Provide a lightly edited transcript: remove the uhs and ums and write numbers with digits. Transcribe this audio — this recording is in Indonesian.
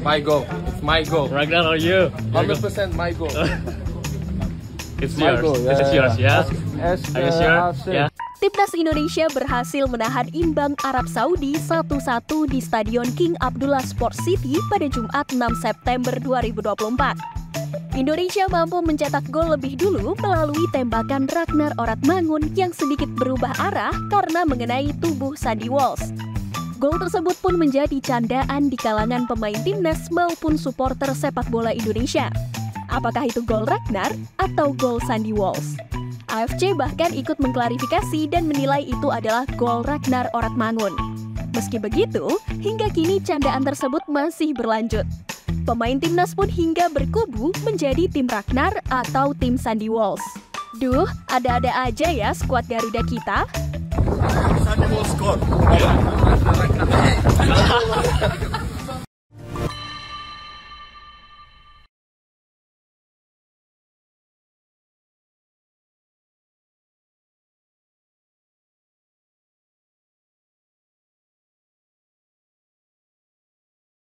My goal. It's my goal. Ragnar, are you? 100% my goal. It's My yours. goal, This is yours, yeah? Are you sure? Yeah. Timnas Indonesia berhasil menahan imbang Arab Saudi 1-1 di Stadion King Abdullah Sport City pada Jumat 6 September 2024. Indonesia mampu mencetak gol lebih dulu melalui tembakan Ragnar Oratmangun yang sedikit berubah arah karena mengenai tubuh Sandy Walsh. Gol tersebut pun menjadi candaan di kalangan pemain timnas maupun supporter sepak bola Indonesia. Apakah itu gol Ragnar atau gol Sandy Walsh? AFC bahkan ikut mengklarifikasi dan menilai itu adalah gol Ragnar Oratmangun. Meski begitu, hingga kini candaan tersebut masih berlanjut. Pemain timnas pun hingga berkubu menjadi tim Ragnar atau tim Sandy Walsh. Duh, ada-ada aja ya skuad Garuda kita. Sandy Walsh score.